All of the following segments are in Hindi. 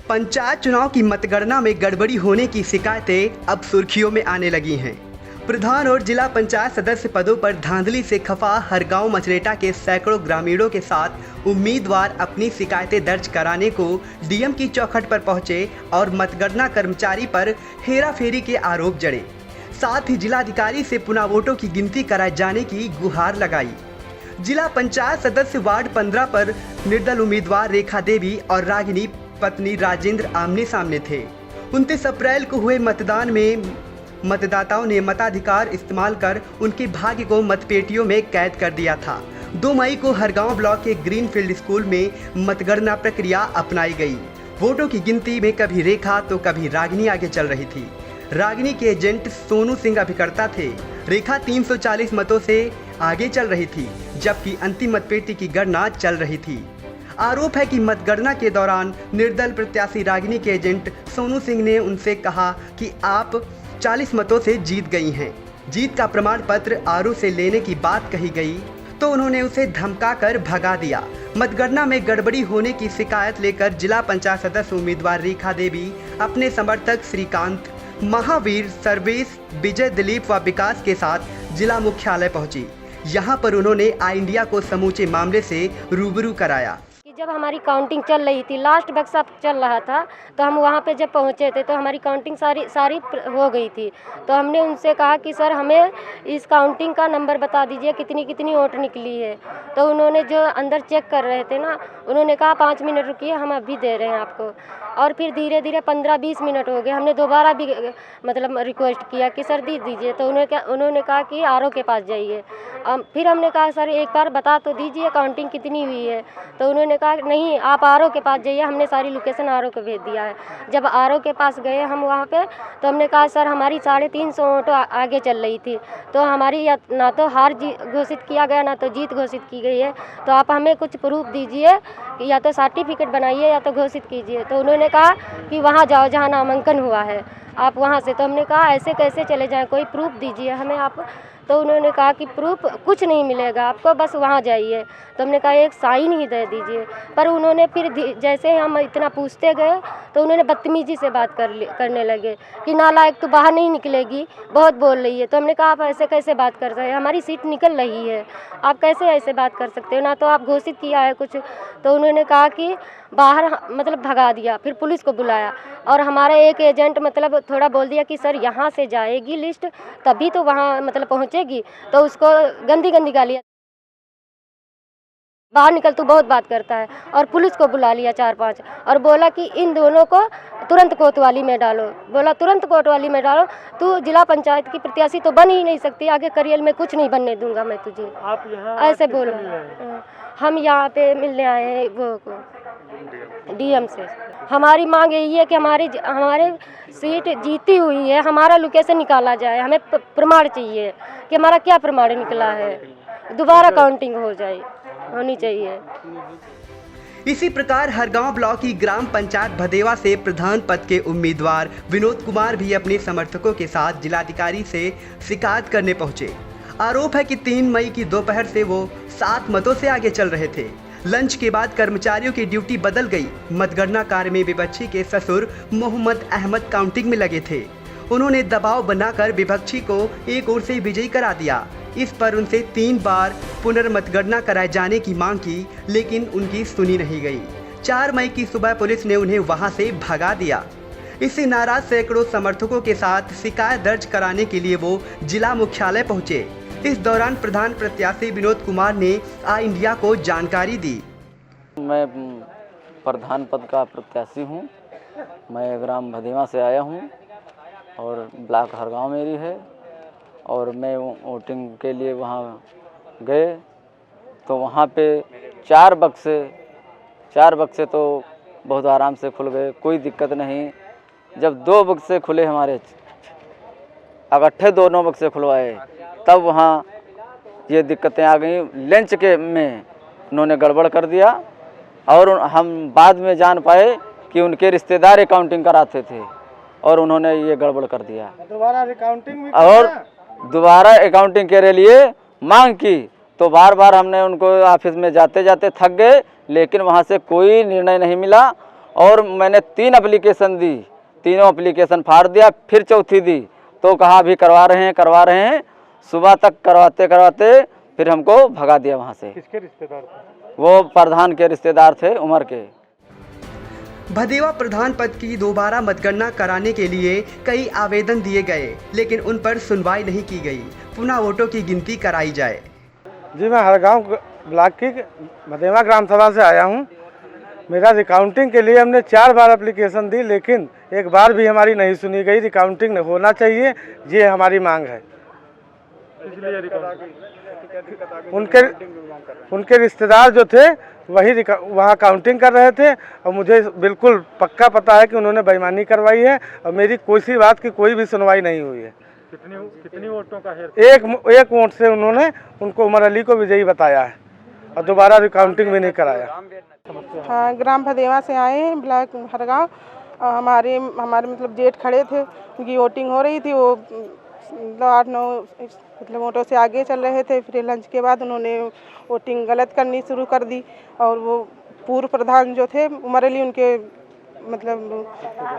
पंचायत चुनाव की मतगणना में गड़बड़ी होने की शिकायतें अब सुर्खियों में आने लगी हैं। प्रधान और जिला पंचायत सदस्य पदों पर धांधली से खफा हरगांव मचरेटा के सैकड़ों ग्रामीणों के साथ उम्मीदवार अपनी शिकायतें दर्ज कराने को डीएम की चौखट पर पहुंचे और मतगणना कर्मचारी पर हेराफेरी के आरोप जड़े। साथ ही जिलाधिकारी से पुनः वोटों की गिनती कराए जाने की गुहार लगाई। जिला पंचायत सदस्य वार्ड 15 पर निर्दल उम्मीदवार रेखा देवी और रागिनी पत्नी राजेंद्र आमने सामने थे। 29 अप्रैल को हुए मतदान में मतदाताओं ने मताधिकार इस्तेमाल कर उनके भाग्य को मतपेटियों में कैद कर दिया था। 2 मई को हरगांव ब्लॉक के ग्रीनफील्ड स्कूल में मतगणना प्रक्रिया अपनाई गई। वोटों की गिनती में कभी रेखा तो कभी रागिनी आगे चल रही थी। रागिनी के एजेंट सोनू सिंह अभिकर्ता थे। रेखा 340 मतों से आगे चल रही थी, जबकि अंतिम मतपेटी की गणना चल रही थी। आरोप है कि मतगणना के दौरान निर्दल प्रत्याशी रागिनी के एजेंट सोनू सिंह ने उनसे कहा कि आप 40 मतों से जीत गई हैं। जीत का प्रमाण पत्र आरू से लेने की बात कही गई तो उन्होंने उसे धमकाकर भगा दिया। मतगणना में गड़बड़ी होने की शिकायत लेकर जिला पंचायत सदस्य उम्मीदवार रेखा देवी अपने समर्थक श्रीकांत, महावीर, सर्वेश, विजय, दिलीप व विकास के साथ जिला मुख्यालय पहुंची। यहां पर उन्होंने आई इंडिया को समूचे मामले से रूबरू कराया। जब हमारी काउंटिंग चल रही थी, लास्ट बक्सा चल रहा था, तो हम वहाँ पे जब पहुँचे थे तो हमारी काउंटिंग सारी हो गई थी। तो हमने उनसे कहा कि सर हमें इस काउंटिंग का नंबर बता दीजिए, कितनी कितनी वोट निकली है। तो उन्होंने जो अंदर चेक कर रहे थे ना, उन्होंने कहा 5 मिनट रुकिए, हम अभी दे रहे हैं आपको। और फिर धीरे धीरे 15-20 मिनट हो गए। हमने दोबारा भी मतलब रिक्वेस्ट किया कि सर दी दीजिए। तो उन्होंने कहा कि आरओ के पास जाइए। फिर हमने कहा सर एक बार बता तो दीजिए काउंटिंग कितनी हुई है। तो उन्होंने कहा नहीं, आप आरओ के पास जाइए। हमने सारी लोकेशन आरओ को भेज दिया है। जब आरओ के पास गए हम वहाँ पे, तो हमने कहा सर हमारी 350 वोट आगे चल रही थी, तो हमारी ना तो हार घोषित किया गया ना तो जीत घोषित की गई है। तो आप हमें कुछ प्रूफ दीजिए, या तो सर्टिफिकेट बनाइए या तो घोषित कीजिए। तो उन्होंने कहा कि वहाँ जाओ जहाँ नामांकन हुआ है, आप वहाँ से। तो हमने कहा ऐसे कैसे चले जाएं, कोई प्रूफ दीजिए हमें आप। तो उन्होंने कहा कि प्रूफ कुछ नहीं मिलेगा आपको, बस वहाँ जाइए। तो हमने कहा एक साइन ही दे दीजिए। पर उन्होंने फिर जैसे हम इतना पूछते गए तो उन्होंने बदतमीजी से बात करने लगे कि नालायक तो बाहर नहीं निकलेगी, बहुत बोल रही है। तो हमने कहा आप ऐसे कैसे बात कर रहे हैं, हमारी सीट निकल रही है, आप कैसे ऐसे बात कर सकते हो, ना तो आप घोषित किया है कुछ। तो उन्होंने कहा कि बाहर मतलब भगा दिया। फिर पुलिस को बुलाया और हमारा एक एजेंट मतलब थोड़ा बोल दिया कि सर यहाँ से जाएगी लिस्ट तभी तो वहाँ मतलब पहुँचेगी। तो उसको गंदी गंदी गालियाँ, बाहर निकल तू बहुत बात करता है। और पुलिस को बुला लिया 4-5 और बोला कि इन दोनों को तुरंत कोतवाली में डालो। बोला तुरंत कोतवाली में डालो, तू जिला पंचायत की प्रत्याशी तो बन ही नहीं सकती, आगे करियर में कुछ नहीं बनने दूंगा मैं तुझे। आप यहाँ ऐसे बोला। हम यहाँ पे मिलने आए हैं वो को डीएम से। हमारी मांग यही है कि हमारे सीट जीती हुई है, हमारा लोकेशन निकाला जाए। हमें प्रमाण चाहिए कि हमारा क्या प्रमाण निकला है, दोबारा काउंटिंग होनी चाहिए। इसी प्रकार हरगांव ब्लॉक की ग्राम पंचायत भदेवा से प्रधान पद के उम्मीदवार विनोद कुमार भी अपने समर्थकों के साथ जिलाधिकारी से शिकायत करने पहुंचे। आरोप है कि 3 मई की दोपहर से वो 7 मतों से आगे चल रहे थे। लंच के बाद कर्मचारियों की ड्यूटी बदल गई। मतगणना कार्य में विपक्षी के ससुर मोहम्मद अहमद काउंटिंग में लगे थे। उन्होंने दबाव बनाकर विपक्षी को एक ओर से विजयी करा दिया। इस पर उनसे 3 बार पुनर्मतगणना कराए जाने की मांग की, लेकिन उनकी सुनी नहीं गई। 4 मई की सुबह पुलिस ने उन्हें वहां से भगा दिया। इससे नाराज सैकड़ों समर्थकों के साथ शिकायत दर्ज कराने के लिए वो जिला मुख्यालय पहुंचे। इस दौरान प्रधान प्रत्याशी विनोद कुमार ने आई इंडिया को जानकारी दी। मैं प्रधान पद का प्रत्याशी हूं। मैं ग्राम भदेवा से आया हूं और ब्लॉक हरगांव मेरी है। और मैं वोटिंग के लिए वहां गए तो वहां पे 4 बक्से तो बहुत आराम से खुल गए, कोई दिक्कत नहीं। जब 2 बक्से खुले हमारे, इकट्ठे दोनों बक्से खुलवाए, तब वहाँ ये दिक्कतें आ गई। लंच के में उन्होंने गड़बड़ कर दिया और हम बाद में जान पाए कि उनके रिश्तेदार अकाउंटिंग कराते थे और उन्होंने ये गड़बड़ कर दिया। दोबारा अकाउंटिंग के लिए मांग की तो बार बार हमने उनको ऑफिस में जाते जाते थक गए, लेकिन वहाँ से कोई निर्णय नहीं मिला और मैंने 3 एप्लीकेशन दी, तीनों एप्लीकेशन फाड़ दिया, फिर चौथी दी तो कहा अभी करवा रहे हैं। सुबह तक करवाते करवाते फिर हमको भगा दिया वहाँ से। किसके रिश्तेदार थे? वो प्रधान के रिश्तेदार थे, उमर के। भदेवा प्रधान पद की दोबारा मतगणना कराने के लिए कई आवेदन दिए गए, लेकिन उन पर सुनवाई नहीं की गई। पुनः वोटों की गिनती कराई जाए। जी, मैं हरगांव ब्लॉक की भदेवा ग्राम सभा से आया हूं। मेरा रिकाउंटिंग के लिए हमने 4 बार एप्लीकेशन दी, लेकिन एक बार भी हमारी नहीं सुनी गई। रिकाउंटिंग होना चाहिए, ये हमारी मांग है। उनके रिश्तेदार जो थे वही वहाँ काउंटिंग कर रहे थे और मुझे बिल्कुल पक्का पता है कि उन्होंने बेईमानी करवाई है और मेरी कोई बात की कोई भी सुनवाई नहीं हुई है। कितनी वोटों का है? एक वोट से उन्होंने उनको उमर अली को विजयी बताया है और दोबारा रिकाउंटिंग भी नहीं कराया। हाँ, ग्राम भदेवा से आए हैं, ब्लॉक हरगांव। हमारे मतलब जेठ खड़े थे, उनकी वोटिंग हो रही थी। वो 8-9 मतलब वोटों से आगे चल रहे थे। फिर लंच के बाद उन्होंने वोटिंग गलत करनी शुरू कर दी और वो पूर्व प्रधान जो थे उमर अली, उनके मतलब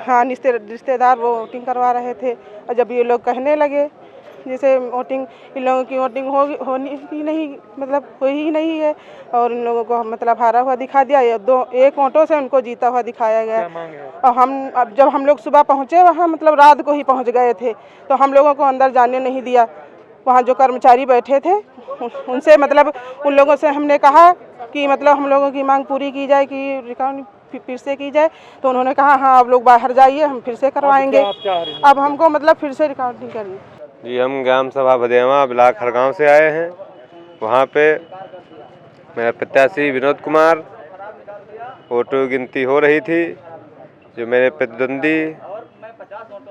हाँ रिश्तेदार वो वोटिंग करवा रहे थे। और जब ये लोग कहने लगे जैसे वोटिंग इन लोगों की वोटिंग होनी ही नहीं, मतलब हुई ही नहीं है और इन लोगों को मतलब हारा हुआ दिखा दिया। एक वोटों से उनको जीता हुआ दिखाया गया। और अब जब हम लोग सुबह पहुँचे वहाँ, मतलब रात को ही पहुँच गए थे, तो हम लोगों को अंदर जाने नहीं दिया। वहाँ जो कर्मचारी बैठे थे उनसे मतलब उन लोगों से हमने कहा कि मतलब हम लोगों की मांग पूरी की जाए कि रिकाउंटिंग फिर से की जाए। तो उन्होंने कहा हाँ आप लोग बाहर जाइए, हम फिर से करवाएंगे। अब हमको मतलब फिर से रिकाउंटिंग करनी। जी, हम ग्राम सभा भदेवा ब्लॉक हरगांव से आए हैं। वहाँ पे मेरा प्रत्याशी विनोद कुमार, वोटों की गिनती हो रही थी। जो मेरे प्रतिद्वंदी,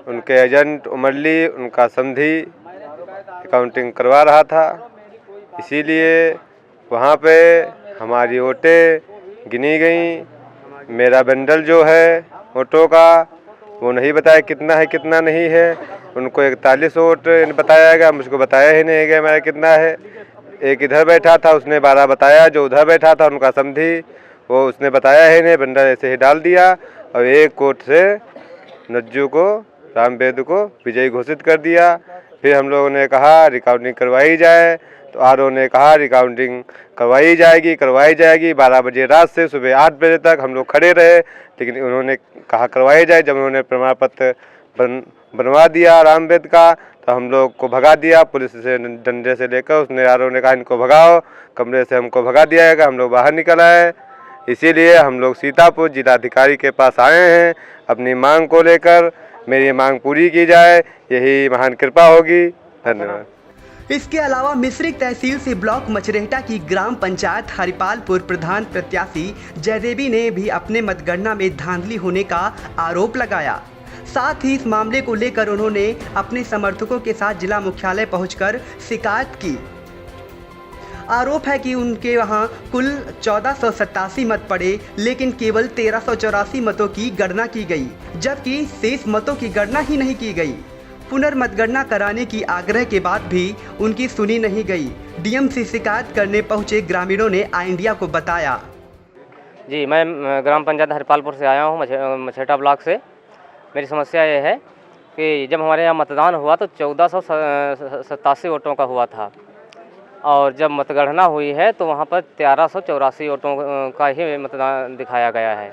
उनके एजेंट उमरली, उनका समधी अकाउंटिंग करवा रहा था। इसीलिए वहाँ पे हमारी वोटें गिनी गई। मेरा बंडल जो है वोटों का वो नहीं बताया कितना है कितना नहीं है। उनको 41 वोट बताया गया, मुझको बताया ही नहीं गया मेरा कितना है। एक इधर बैठा था उसने 12 बताया, जो उधर बैठा था उनका समधी वो उसने बताया ही नहीं, बंडल ऐसे ही डाल दिया और एक वोट से नज्जू को, रामवेद को विजयी घोषित कर दिया। फिर हम लोगों ने कहा रिकाउंटिंग करवाई जाए, तो आरओ ने कहा रिकाउंटिंग करवाई जाएगी 12 बजे रात से सुबह 8 बजे तक हम लोग खड़े रहे, लेकिन उन्होंने कहा करवाई जाए। जब उन्होंने प्रमाण पत्र बनवा दिया रामवेद का, तो हम लोग को भगा दिया पुलिस से डंडे से लेकर। उसने आरओ ने कहा इनको भगाओ, कमरे से हमको भगा दिया जाएगा। हम लोग बाहर निकल आए। इसीलिए हम लोग सीतापुर जिलाधिकारी के पास आए हैं अपनी मांग को लेकर। मेरी मांग पूरी की जाए, यही महान कृपा होगी। धन्यवाद। इसके अलावा मिश्रिक तहसील से ब्लॉक मचरेहटा की ग्राम पंचायत हरिपालपुर प्रधान प्रत्याशी जयदेवी ने भी अपने मतगणना में धांधली होने का आरोप लगाया। साथ ही इस मामले को लेकर उन्होंने अपने समर्थकों के साथ जिला मुख्यालय पहुंचकर शिकायत की। आरोप है कि उनके वहां कुल 1487 मत पड़े, लेकिन केवल 1384 मतों की गणना की गई, जबकि शेष मतों की गणना ही नहीं की गई। पुनर्मतगणना कराने की आग्रह के बाद भी उनकी सुनी नहीं गई। डीएम से शिकायत करने पहुंचे ग्रामीणों ने आई इंडिया को बताया। जी, मैं ग्राम पंचायत हरिपालपुर से आया हूँ, मछेटा ब्लॉक से। मेरी समस्या ये है कि जब हमारे यहाँ मतदान हुआ तो 1487 वोटों का हुआ था और जब मतगणना हुई है तो वहाँ पर 1384 वोटों का ही मतदान दिखाया गया है।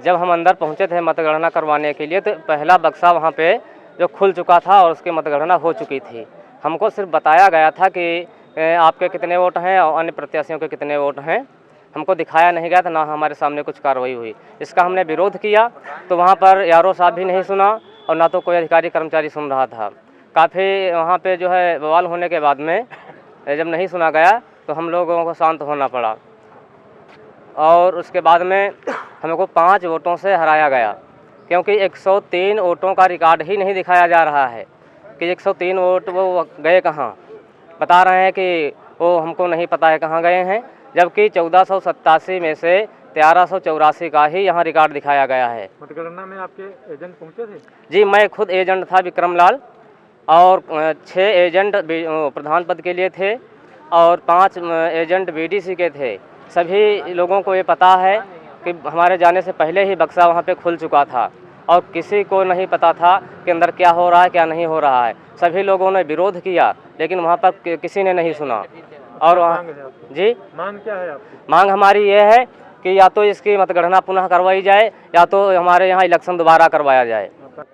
जब हम अंदर पहुँचे थे मतगणना करवाने के लिए तो पहला बक्सा वहाँ पे जो खुल चुका था और उसकी मतगणना हो चुकी थी। हमको सिर्फ बताया गया था कि आपके कितने वोट हैं और अन्य प्रत्याशियों के कितने वोट हैं, हमको दिखाया नहीं गया था, ना हमारे सामने कुछ कार्रवाई हुई। इसका हमने विरोध किया तो वहाँ पर यारो साहब भी नहीं सुना और ना तो कोई अधिकारी कर्मचारी सुन रहा था। काफ़ी वहाँ पे जो है बवाल होने के बाद में जब नहीं सुना गया तो हम लोगों को शांत होना पड़ा और उसके बाद में हमको 5 वोटों से हराया गया, क्योंकि 103 वोटों का रिकॉर्ड ही नहीं दिखाया जा रहा है कि 103 वोट वो गए कहाँ। बता रहे हैं कि वो हमको नहीं पता है कहाँ गए हैं, जबकि 1487 में से 1384 का ही यहाँ रिकॉर्ड दिखाया गया है। मतगणना में आपके एजेंट पहुँचे थे? जी, मैं खुद एजेंट था विक्रम लाल और 6 एजेंट प्रधान पद के लिए थे और 5 एजेंट बीडीसी के थे। सभी लोगों को ये पता है कि हमारे जाने से पहले ही बक्सा वहाँ पे खुल चुका था और किसी को नहीं पता था कि अंदर क्या हो रहा है क्या नहीं हो रहा है। सभी लोगों ने विरोध किया लेकिन वहाँ पर किसी ने नहीं सुना। और वहाँ जी मांग क्या है आपकी? मांग हमारी ये है कि या तो इसकी मतगणना पुनः करवाई जाए या तो हमारे यहाँ इलेक्शन दोबारा करवाया जाए।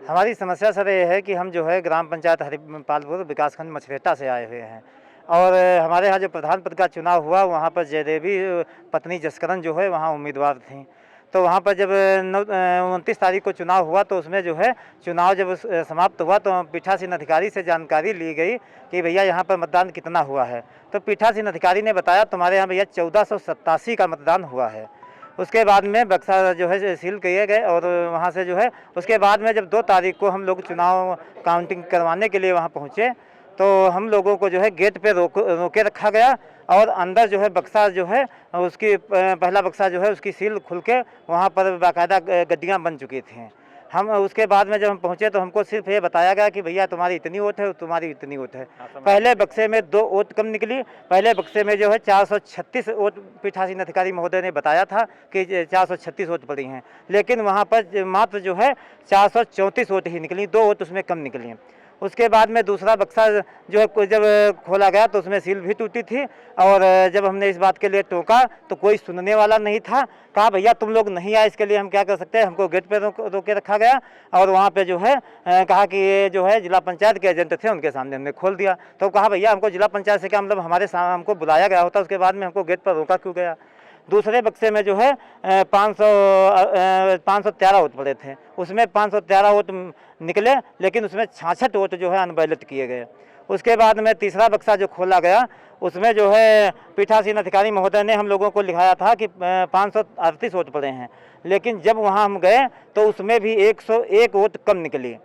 हमारी समस्या सर ये है कि हम जो है ग्राम पंचायत हरिपालपुर विकासखंड मछरेटा से आए हुए हैं और हमारे यहाँ जो प्रधान पद का चुनाव हुआ वहाँ पर जयदेवी पत्नी जसकरण जो है वहाँ उम्मीदवार थी। तो वहाँ पर जब 29 तारीख को चुनाव हुआ तो उसमें जो है चुनाव जब समाप्त हुआ तो पीठासीन अधिकारी से जानकारी ली गई कि भैया यहाँ पर मतदान कितना हुआ है। तो पीठासीन अधिकारी ने बताया तुम्हारे यहाँ भैया 1487 का मतदान हुआ है। उसके बाद में बक्सा जो है सील किए गए और वहाँ से जो है उसके बाद में जब 2 तारीख को हम लोग चुनाव काउंटिंग करवाने के लिए वहाँ पहुँचे तो हम लोगों को जो है गेट पे रोके रखा गया और अंदर जो है बक्सा जो है उसकी पहला बक्सा जो है उसकी सील खुल के वहाँ पर बाकायदा गड्डियाँ बन चुकी थी। हम उसके बाद में जब हम पहुँचे तो हमको सिर्फ ये बताया गया कि भैया तुम्हारी इतनी वोट है तुम्हारी इतनी वोट है। पहले बक्से में 2 वोट कम निकली। पहले बक्से में जो है 436 वोट पीठासीन अधिकारी महोदय ने बताया था कि 436 वोट पड़ी हैं, लेकिन वहाँ पर मात्र जो है 434 वोट ही निकली, 2 वोट उसमें कम निकली हैं। उसके बाद में दूसरा बक्सा जो है जब खोला गया तो उसमें सील भी टूटी थी और जब हमने इस बात के लिए टोका तो कोई सुनने वाला नहीं था। कहा भैया तुम लोग नहीं आए इसके लिए हम क्या कर सकते हैं। हमको गेट पे रोके रखा गया और वहाँ पे जो है कहा कि ये जो है जिला पंचायत के एजेंट थे उनके सामने हमने खोल दिया। तो कहा भैया हमको जिला पंचायत से क्या मतलब, हमारे सामने हमको बुलाया गया होता उसके बाद में हमको गेट पर रोका क्यों गया। दूसरे बक्से में जो है 513 वोट पड़े थे, उसमें 513 वोट निकले लेकिन उसमें 66 वोट जो है अनबैलेट किए गए। उसके बाद में तीसरा बक्सा जो खोला गया उसमें जो है पीठासीन अधिकारी महोदय ने हम लोगों को लिखाया था कि 538 वोट पड़े हैं, लेकिन जब वहाँ हम गए तो उसमें भी 101 वोट कम निकली।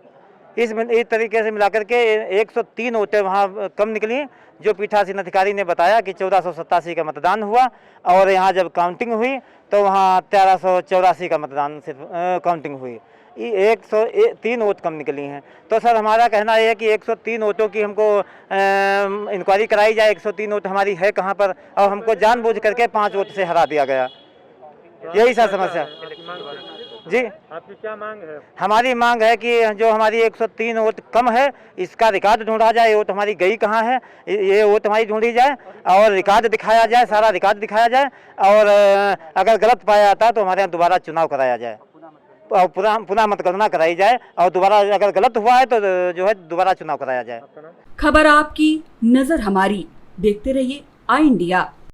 इस तरीके से मिलाकर के 103 वोटें वहाँ कम निकली। जो पीठासीन अधिकारी ने बताया कि 1487 का मतदान हुआ और यहाँ जब काउंटिंग हुई तो वहाँ 1384 का मतदान सिर्फ काउंटिंग हुई, 103 वोट कम निकली हैं। तो सर हमारा कहना यह है कि 103 वोटों की हमको इंक्वायरी कराई जाए, 103 वोट हमारी है कहाँ पर और हमको जानबूझ करके 5 वोट से हरा दिया गया। यही सर समस्या जी। आपकी क्या मांग है? हमारी मांग है कि जो हमारी 103 वोट कम है इसका रिकॉर्ड ढूंढा जाए, वोट हमारी गई कहाँ है ये वोट हमारी ढूंढी जाए और रिकॉर्ड दिखाया जाए, सारा रिकॉर्ड दिखाया जाए और अगर गलत पाया जाता है तो हमारे यहाँ दोबारा चुनाव कराया जाए और पुनः मतगणना कराई जाए और दोबारा अगर गलत हुआ है तो जो है दोबारा चुनाव कराया जाए। खबर आपकी, नजर हमारी, देखते रहिए आई इंडिया।